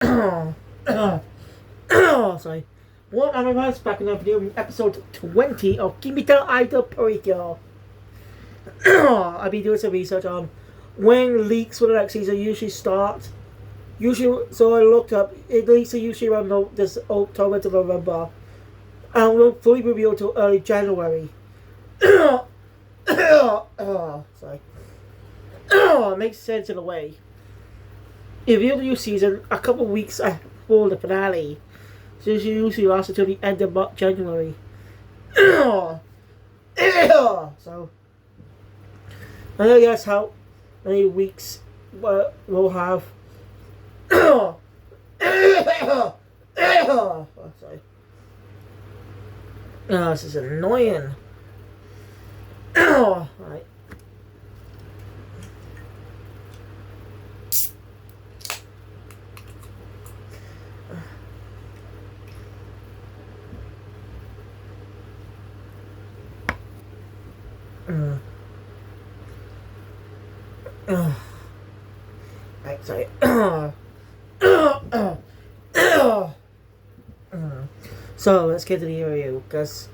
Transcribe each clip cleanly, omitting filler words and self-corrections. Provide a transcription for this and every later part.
Sorry. What am I back in the video episode 20 of Kimita Idol Precure. I've been doing some research on when leaks for the next season usually start. So I looked up, it leaks are usually around this October to November. And will fully reveal till early January. Sorry. Makes sense in a way. It revealed the new season a couple of weeks before the finale. So it usually lasts until the end of January. So, I don't guess how many weeks we'll have. Sorry. Oh, this is annoying. Right. Right, sorry. So let's get to the review because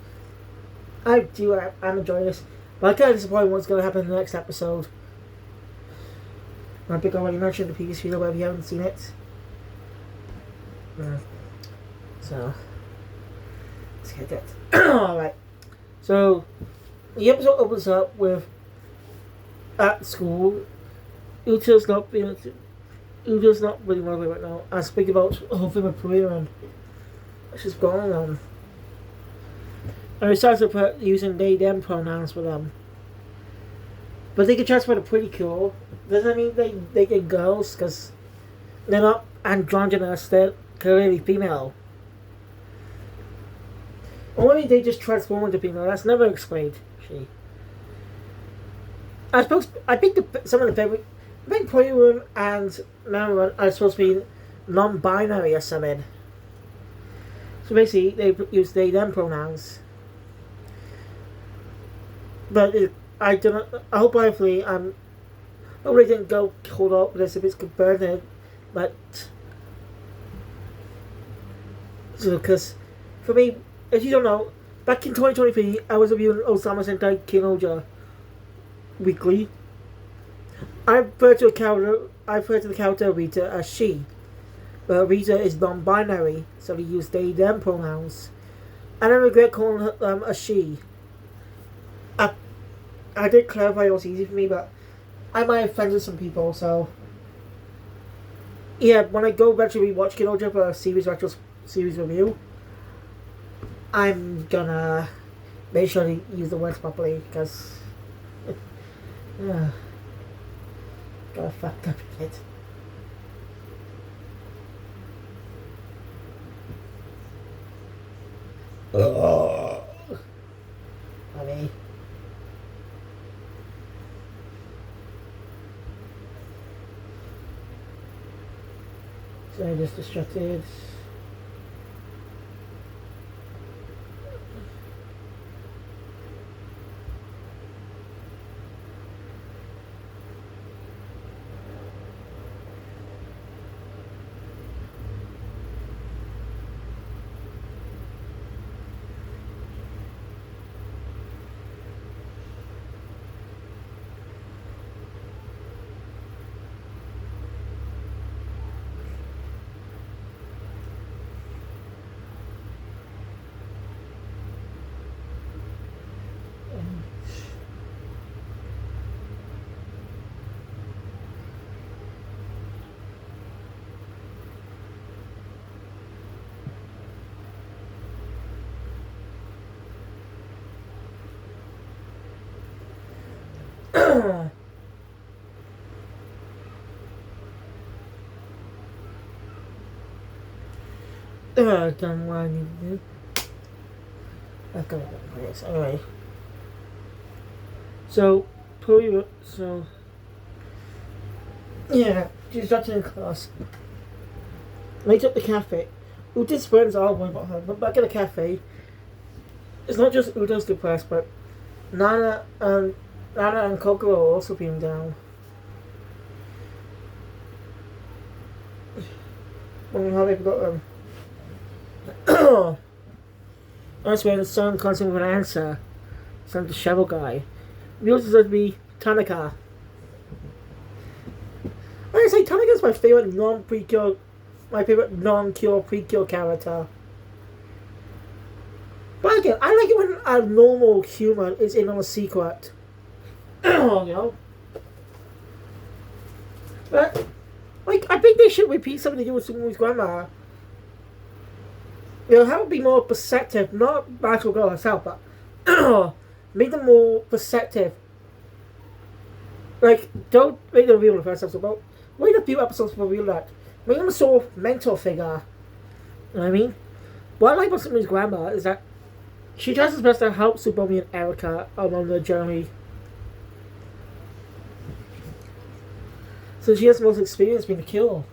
I'm enjoying this, but I'm kind of disappointed what's going to happen in the next episode. I think I already mentioned in the previous video, but if you haven't seen it, so let's get that. Alright, so the episode opens up with at school. Uta's not really well right now. I speak about the whole thing with Precure and what's just going on. And it starts with using they them pronouns for them. But they can transfer to Precure. Doesn't that mean they get girls? Because they're not androgynous, they're clearly female. Or maybe they just transform into female. That's never explained. I think some of the favorite. I think Precure and Maryland are supposed to be non-binary or something. So basically, they use they them pronouns. But I don't. I hope hopefully hopefully didn't go hold up with this if it's converted, but so because for me, if you don't know, back in 2023, I was reviewing Osama Sentai Kinoja weekly. I refer to the character Rita as she, but Rita is non-binary, so we use they them pronouns, and I regret calling her a she. I did clarify it was easy for me, but I might have offended some people, so yeah, when I go eventually watch Kinoja for a series review, I'm gonna make sure to use the words properly, because got fucked up a bit. Funny. So I just distracted. Done what I need to do. I've got it for this. Anyway. So, yeah, she's not in class. Meet up the cafe. Uta's friends are worried about her, but back at the cafe, it's not just Uta's depressed, but Nana and Coco are also being down. how they forgot them. That's where the son comes in with an answer. Some disheveled guy. The also said to be Tanaka. Like I say, Tanaka's my favorite non-Precure, my favorite non-Cure Precure character. But again, I like it when a normal human is in on a secret. You know? But, like, I think they should repeat something to do with Superman's grandma. You know, have it be more perceptive, not Battle Girl herself, but make them more perceptive. Like, don't make them reveal the first episode, but wait a few episodes to reveal that. Make them a sort of mentor figure. You know what I mean? What I like about Superman's grandma is that she does her best to help Superman and Erica along their journey. So she has the most experience being a killer.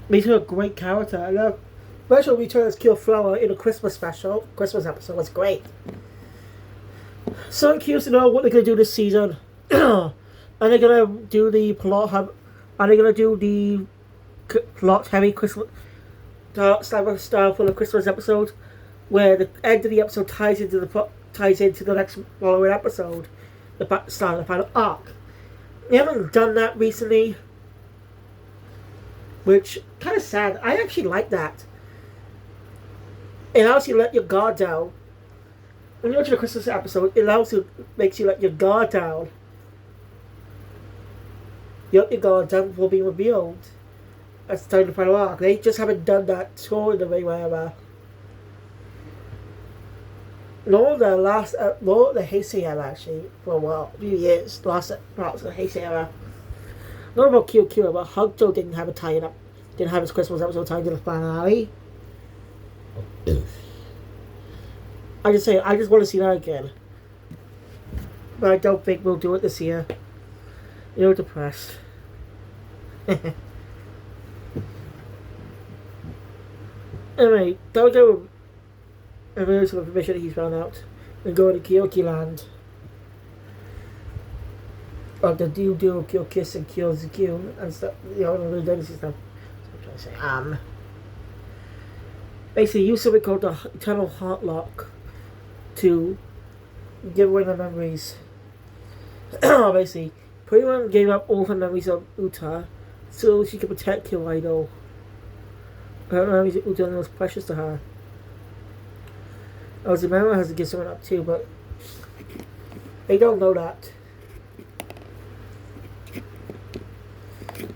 Makes her a great character. I love Rachel returns as Kill Flower in a Christmas episode was great. So I'm curious to know what they're going to do this season. Are they going to do the plot? Are they going to do the plot heavy Christmas style for the Christmas episode, where the end of the episode ties into the next following episode, the start of the final arc? They haven't done that recently, which kind of sad. I actually like that. It allows you to let your guard down. When you watch a Christmas episode, makes you let your guard down. You let your guard down before being revealed. That's the time of the final arc. They just haven't done that in the way where nor the Heisei era actually for a few years. Last parts of the Heisei era. Not about Kyo, but Hugjo didn't have his Christmas episode tied to the finale. I just want to see that again. But I don't think we'll do it this year. You're depressed. Anyway, don't go with a some information that he's found out and go to Kyoki Land. Or the do Kyo Kiss and Kyo Zukyu and stuff, you know, the dynasty stuff. So I'm trying to say, basically use something called the Eternal Heart Lock to give away the memories. Basically, Pokemon gave up all her memories of Uta so she could protect Kill Idol. Her memories of Uta are the most precious to her. Ozumema has to give someone up too, but they don't know that.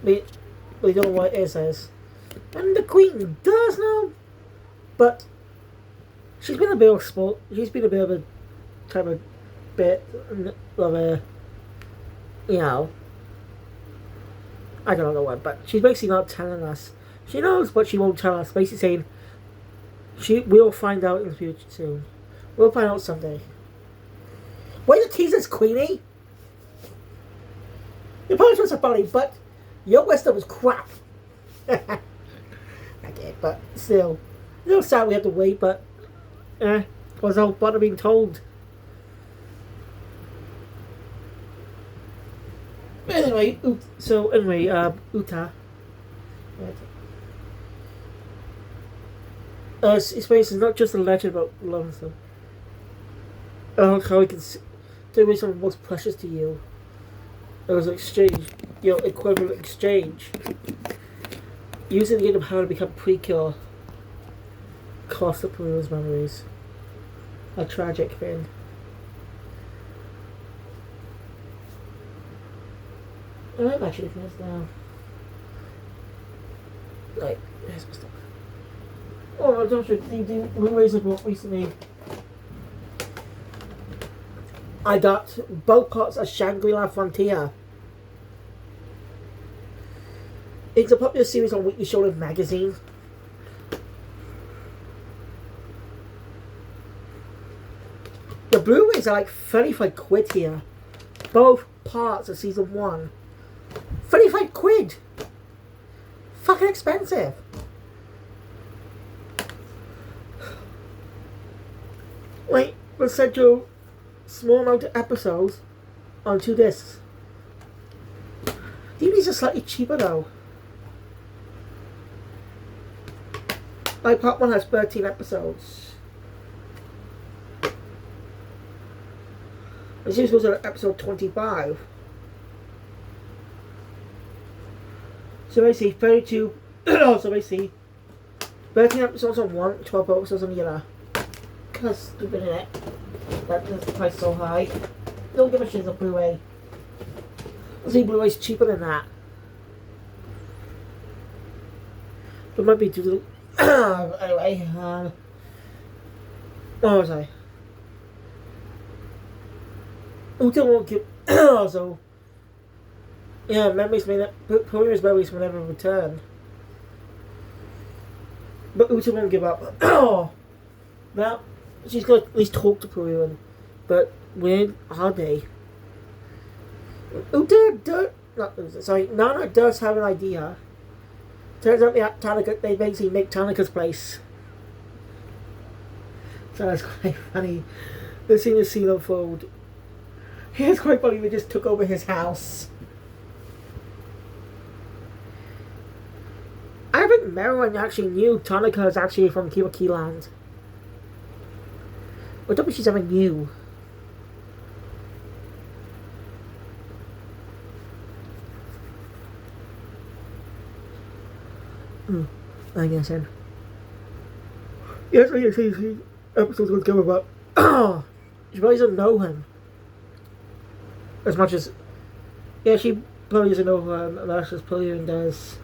They don't know what it is. And the Queen does know, but she's been a bit of a sport. She's been a bit of a type of bit of a, you know, I don't know what, but she's basically not telling us. She knows, but she won't tell us. Basically saying, we'll find out in the future soon. We'll find out someday. Wait the teasers, Queenie! Your punishments are funny, but your wisdom is crap. I did, but still. A little sad we have to wait, but was all fun of being told. Anyway, Uta. It's not just a legend about love and stuff. How he can take away something most precious to you. There was an exchange, equivalent exchange. Using the game power to become Precure cost of Peru's memories. A tragic thing. I'm actually finished now. Like, here's my stuff. Oh, I don't think the Blu-rays I bought recently. I got both parts of Shangri-La Frontier. It's a popular series on Weekly Shonen magazine. The Blu-rays are like 35 quid here. Both parts of season 1. 35 quid! Fucking expensive. Wait, we'll send you small amount of episodes on 2 discs. DVDs are slightly cheaper though. Like part 1 has 13 episodes. This is supposed to be episode 25. So basically 32 so basically 13 episodes on one, 12 episodes on the other. Kinda stupid, innit? That the price so high. Don't give a shit on Blu-ray. I see Blu-ray's cheaper than that. It might be due to anyway, what was I? Uta won't give so yeah, memories may not Puria's memories will never return. But Uta won't give up. Now she's got to at least talk to Puria, but when are they? Nana does have an idea. Turns out they basically make Tanaka's place. So that's quite funny. The scene unfold. Yeah, it's quite funny. They just took over his house. I think Marilyn actually knew Tanaka is actually from Kiwaki Land. I don't think she's ever knew. I guess then. Yes, I guess the episode's going to go about. She probably doesn't know him as much as. Yeah, she probably doesn't know him as much as Pillion does.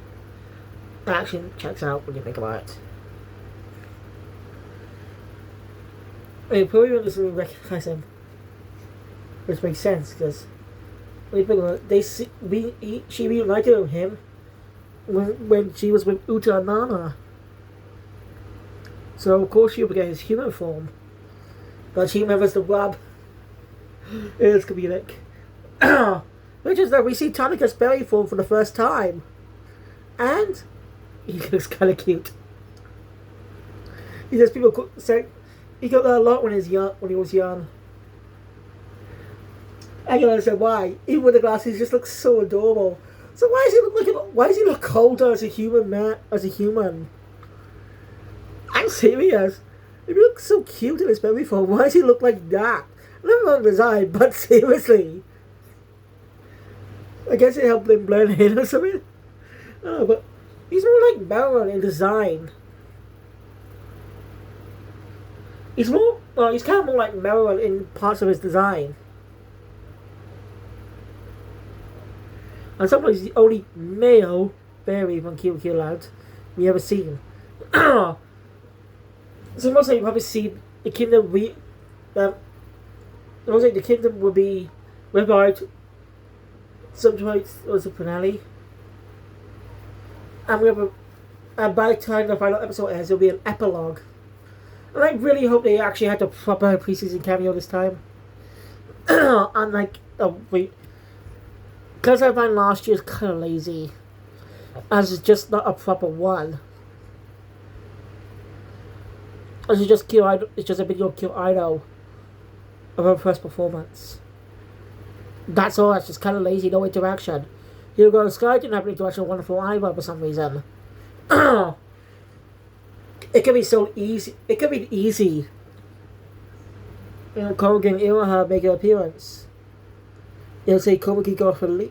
That actually checks out when you think about it. I mean, Pillion doesn't really recognize him, which makes sense because when you think about it, she reunited with him when she was with Uta and Nana. So of course she would get his human form. But she remembers the web. It's comedic. Which is that we see Tanaka's belly form for the first time. And he looks kinda cute. He does people say he got that a lot when he was young. I can understand why. Even with the glasses he just looks so adorable. So why does he look colder as a human man? I'm serious. If he looks so cute in his belly form, why does he look like that? Never mind the design, but seriously. I guess it helped him blend in or something. Oh, but he's more like Marilyn in design. He's kind of more like Marilyn in parts of his design. And sometimes he's the only male fairy from Kiwaki Land we ever seen. So most likely you probably see the kingdom most likely the kingdom will be revived sometime was the finale. And by the time the final episode ends there'll be an epilogue. And I really hope they actually had the proper preseason cameo this time. Unlike because I find last year's kinda lazy. As it's just not a proper one. As it's just a video of Kill Idol of her first performance. That's all, that's just kinda lazy, no interaction. You go Sky didn't have any interaction with Wonderful Idol for some reason. It could be so easy. It could be easy. You know, Kogan Iwaha make an appearance. You'll say Kobuki go for the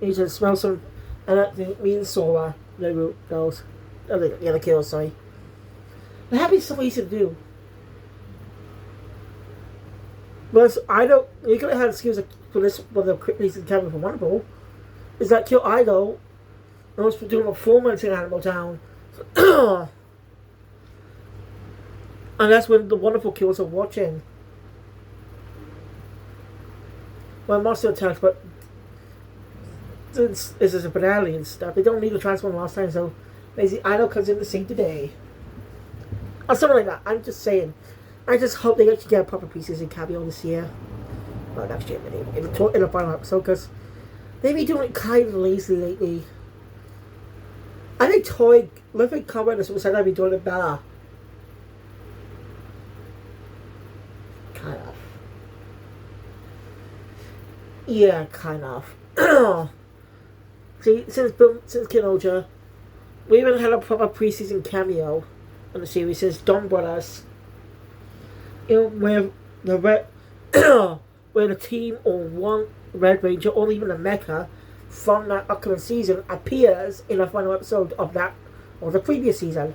you should smell some and that means Sora. No girls. The other kills, sorry. That'd be so easy to do. But you could have had excuse for this for the quick reason coming from Wonderful. Is that Kill Idol and was doing a performance in Animal Town. And that's when the Wonderful Kills are watching. Well, Monster Attacks, but since this is a finale and stuff, they don't need to transform last time, so basically Idol comes in the scene today. Or something like that. I'm just saying. I just hope they actually get a proper pieces in cameo this year. Well, next year, in the final episode, because they've been doing it kind of lazy lately. I think Living Combat is said I've been doing it better. Kind of. Yeah, kind of. See, since Kinoja, we haven't had a proper preseason cameo. in the series is Dawn Brothers. Where the red, where the team or one Red Ranger or even a mecha from that upcoming season appears in the final episode of the previous season.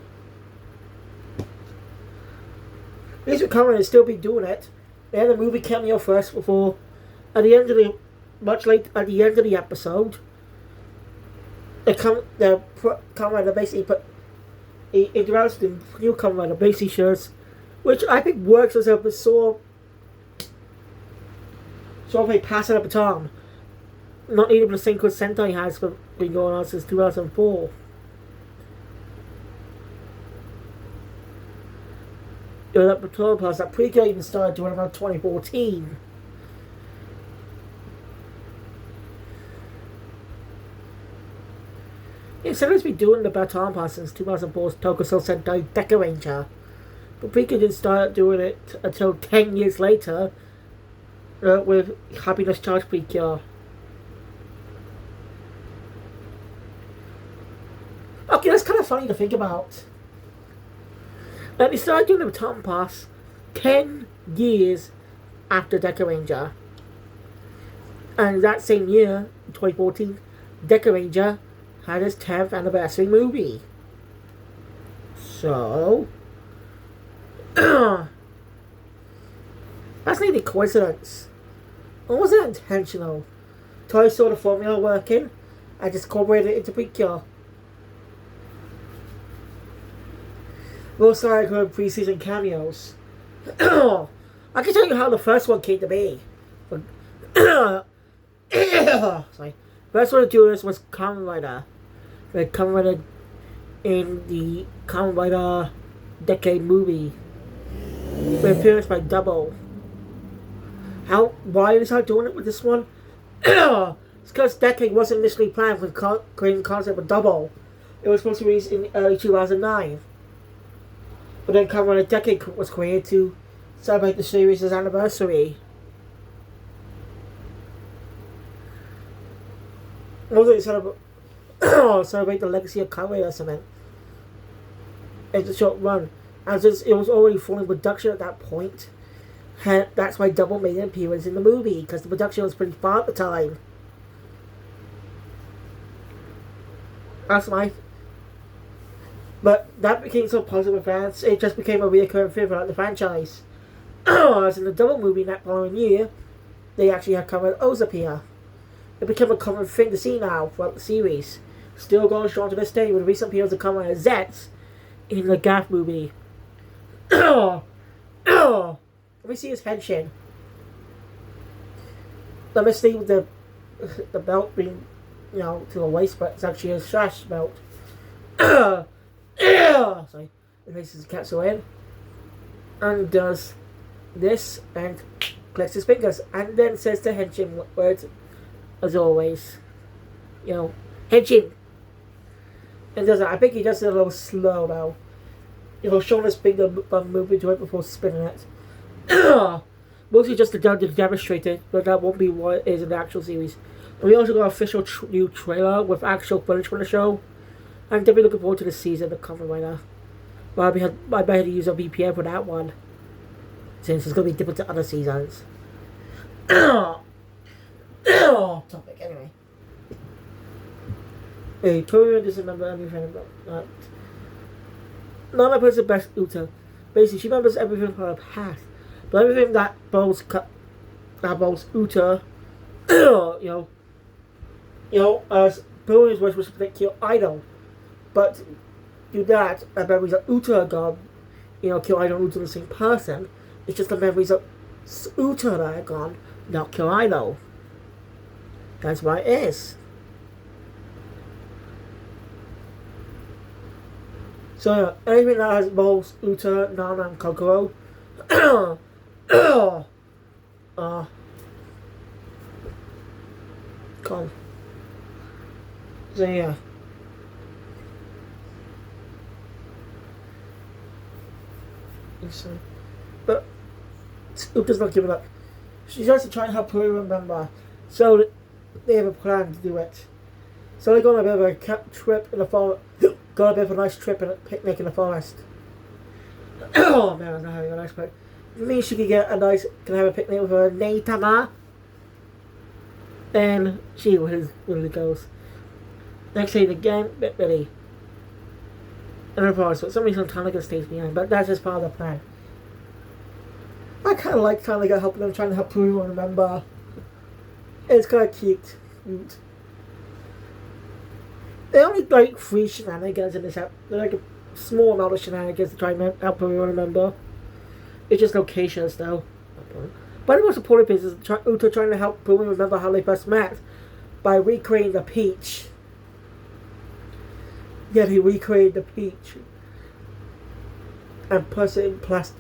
These Kamen will still be doing it. They had a movie cameo first before, at the end of the episode, the Kamen Rider basically introduced the new Kamen Rider basically shows, which I think works as a sort of a passing of the baton. Not even the same because Sentai has been going on since 2004. That Precure Plus, that Precure even started doing around 2014. Sentai has been doing the Baton Pass since 2004's Tokusou Sentai Deca Ranger. But Precure didn't start doing it until 10 years later with Happiness Charge Precure. Okay, that's kind of funny to think about. They started doing the Baton Pass 10 years after Deca Ranger. And that same year, 2014, Deca Ranger had its 10th anniversary movie. So, that's not a coincidence. Or was it intentional? Toy saw the formula working and just incorporated it into Precure. Most like her pre-season cameos. I can tell you how the first one came to be. Sorry. First one to do this was Kamen Rider. The Kamen Rider in the Kamen Rider Decade movie. With appearance by Double. Why they started doing it with this one? It's because Decade wasn't initially planned for creating the concept of Double. It was supposed to be released in early 2009. But then Kamen Rider Decade was created to celebrate the series' anniversary. Also, celebrate the legacy of Kamen Rider or something. It's a short run. As it was already full in production at that point. That's why Double made an appearance in the movie, because the production was pretty far at the time. That's my... But that became so positive with fans, it just became a recurring thing throughout the franchise. As in the Double movie that following year, they actually had Kamen Rider O's appear. It became a common thing to see now throughout the series. Still going strong to this day with the recent appearance of Kamen Rider Zets in the Gaff movie. Let me see his henshin. Let me see with the belt being, to the waist, but it's actually a sash belt. Sorry, it makes his capsule in and does this and clicks his fingers and then says the henshin words as always. Henshin. And does that. I think he does it a little slow now. Showing his finger moving to it before spinning it. Mostly just to demonstrate it, but that won't be what it is in the actual series. And we also got an official new trailer with actual footage from the show. I'm definitely looking forward to this season of Kamen Rider. But I better use a VPN for that one, since it's going to be different to other seasons. Topic, anyway. Hey, Precure doesn't remember anything about that. Nana plays the best Uta. Basically, she remembers everything from her past. But everything that both Uta, as Precio's words was to protect your idol. But do that, the memories of Uta are gone. Kill Idol and Uta are the same person. It's just the memories of Uta that are gone, not Kill Idol. That's what it is. So, anything that has both Uta, Nana, and Kokoro, come. So, yeah. But Uta's not giving up. She tries to try and help her remember. So they have a plan to do it. So they go on a bit of a trip in the forest. Got a bit of a nice trip and a picnic in the forest. Oh man, I'm not having a nice picnic. If you think she could get a nice, can have a picnic with her Neitama, then she really goes. Next day, the gang bit Billy. And of course, for some reason, Tanaka stays behind, but that's just part of the plan. I kind of like Tanaka helping them, trying to help everyone remember. It's kind of cute. There are only like 3 shenanigans in this episode. They're like a small amount of shenanigans to try and help everyone remember. It's just locations though. But the most important piece is Uta trying to help everyone remember how they first met by recreating the peach. Yeah, he recreated the peach and put it in plastic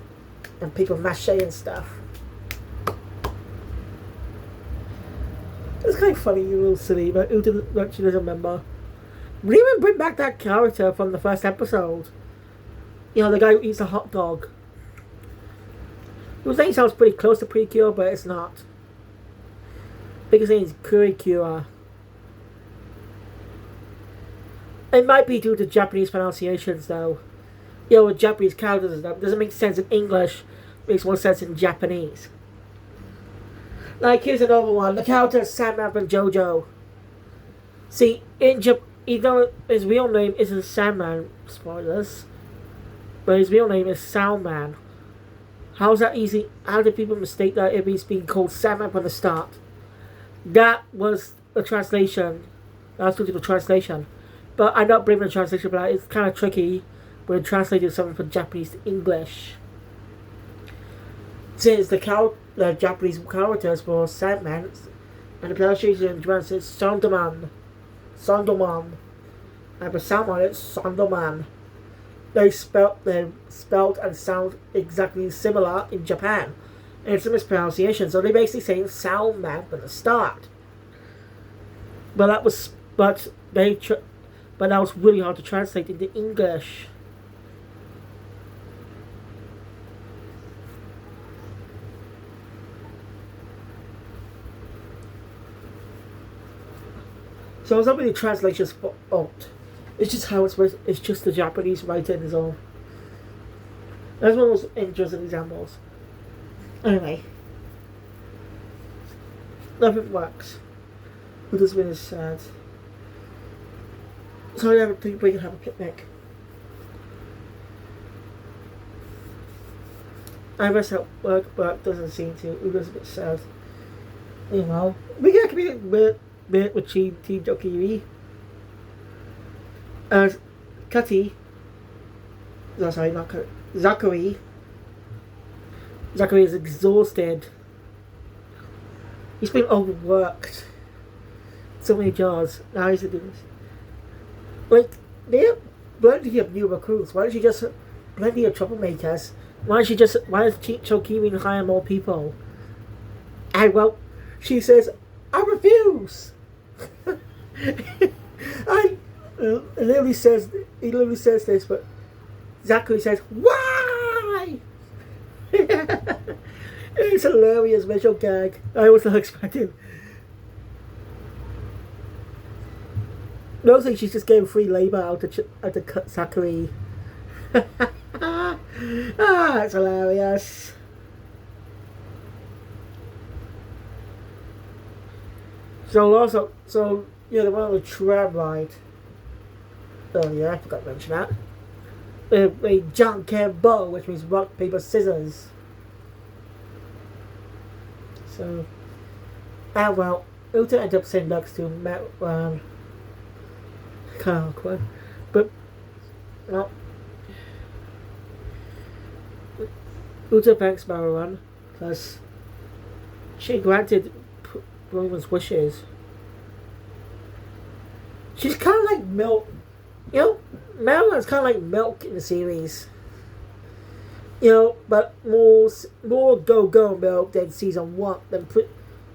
and paper mache and stuff. It's kind of funny, you little silly, but Uta actually doesn't remember. We even bring back that character from the first episode. You know, the guy who eats a hot dog. His name sounds pretty close to Precure, but it's not. Because his name is Precure. It might be due to Japanese pronunciations, though. You know, with Japanese characters and stuff, it doesn't make sense in English, it makes more sense in Japanese. Like, here's another one. The character is Sandman from JoJo. See, in Japan, even though his real name isn't Sandman, spoilers, but his real name is Soundman. How's that easy? How did people mistake that if he's being called Sandman from the start? That was a translation. That was due to the translation. But I'm not blaming the translation for that. It's kind of tricky when translating something from Japanese to English. Since the Japanese characters were Sandman, and the pronunciation in Japan says Sondoman. Sondoman. And for Salmon, it's Sondoman. They're spelled and sound exactly similar in Japan. And it's a mispronunciation, so they basically say Soundman from the start. But that was really hard to translate into English. So it's not really translation's fault. It's just how it's written. It's just the Japanese writing is all. That's one of those interesting examples. Anyway. Nothing works. Who does win is sad. So I don't think we can have a picnic. I rest at work, but doesn't seem to. Udo's a bit sad. You know. We get a community with Team Dokiri. Cutty. No, sorry, not Cutty. Zachary. Zachary is exhausted. He's been overworked. So many jobs. Now he's doing this. Like, they have plenty of new recruits. Why don't you just plenty of troublemakers? Why does Chokiri hire more people? And well, she says, I refuse. He literally says this, but Zachary says, why? It's a hilarious visual gag. I was not expecting. Mostly she's just getting free labour out of Zachary. It's hilarious. So yeah, the one on the tram ride. Oh yeah, I forgot to mention that. A junk and bow, which means rock, paper, scissors. So, well, Uta ended up sitting next to Matt. Kind of awkward, but well, Uta thanks Maruan because she granted Roman's wishes. She's kind of like Milk. You know, Maruan's kind of like Milk in the series. You know, but more go Milk than season 1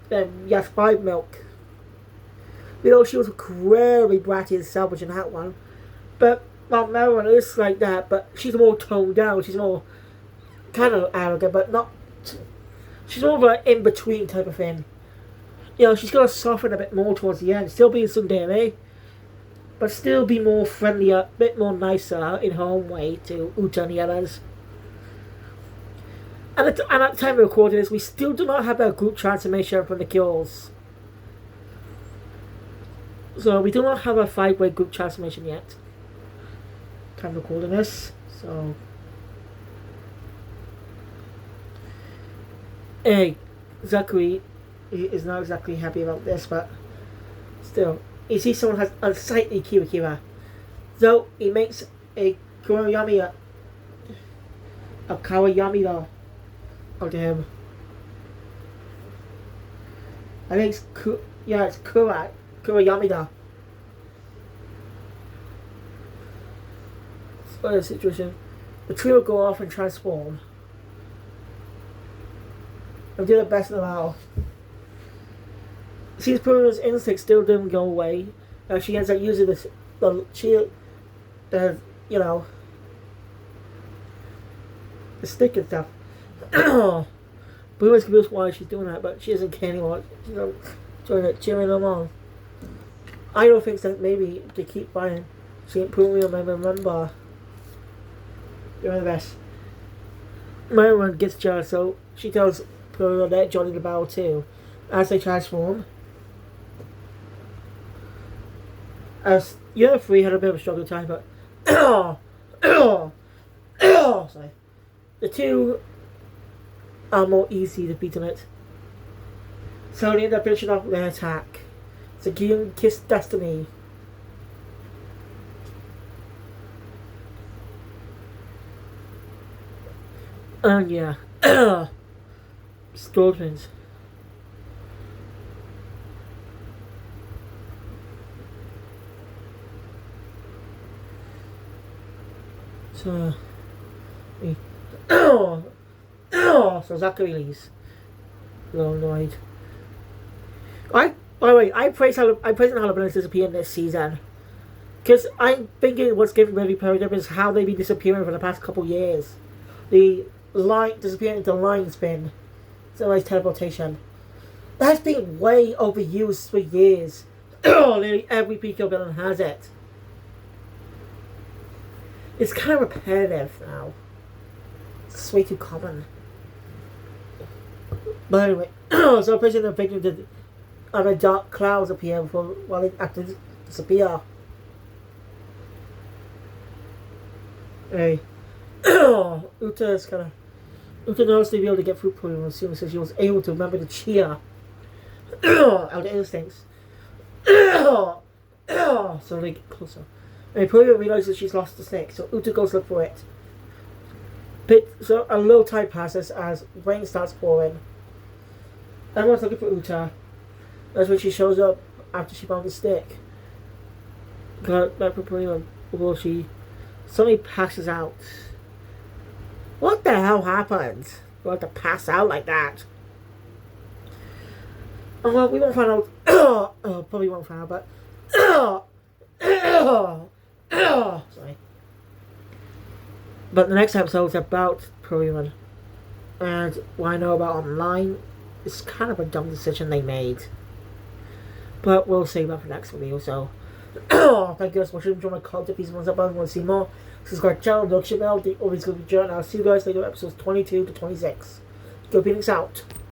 than Yes 5 Milk. You know, she was very bratty and selfish in that one. But, well, Maruan is like that, but she's more toned down. She's more kind of arrogant, but not. She's more of an in-between type of thing. You know, she's going to soften a bit more towards the end. Still be tsundere, but still be more friendlier, a bit more nicer in her own way to Uta and the others. And at the time we recorded this, we still do not have a group transformation from the Cures. So we do not have a 5-way group transformation yet. Time recording this, so hey, Zachary is not exactly happy about this, but still, you see someone has a slightly Kira. So he makes a Kawayami doll out to him. I think it's Kurayami doll. So the situation, the trio will go off and transform. And do the best of them all. Seems Pruna's instinct still didn't go away. She ends up using the stick and stuff. Bruno's confused why she's doing that, but she doesn't care anymore. She's cheering them on. I don't think that maybe to keep buying. She ain't Pruno and remember. Doing the best. Myron gets jealous, so she tells Pruno that joining the battle too. As they transform. As the other three had a bit of a struggle time, but sorry. The two are more easy to beat on it. So they end up finishing off their attack. So Guillaume kissed Destiny. And yeah. Scorpions. So so Zachary leaves. A little annoyed. By the way, I praise Halabanis disappearing this season. Because I'm thinking what's getting really paradigm is how they've been disappearing for the past couple years. The line disappearing into line spin. So nice teleportation. That's been way overused for years. Nearly every Precure villain has it. It's kind of repetitive now. It's way too common. But anyway, so a person picture did other dark clouds appear while they actually disappear. Hey. Uta's kinda Uta knows to be able to get through Pruno as soon as she was able to remember the cheer. Out the instincts. So they get closer. And Pruno realizes she's lost the snake, so Uta goes look for it. So a little time passes as rain starts pouring. Everyone's looking for Uta. That's when she shows up after she found the stick. Got back for Pruno, although she suddenly passes out. What the hell happened? You have to pass out like that? Oh, well, we won't find out. Probably won't find out, but sorry. But the next episode is about Pruno, and what I know about online is kind of a dumb decision they made. But we'll save that for next video. So, thank you guys for watching. Enjoy my content. Please want to see more. Subscribe to the channel, notification bell, the always good journal. I'll see you guys later, episodes 22 to 26. Go Phoenix out.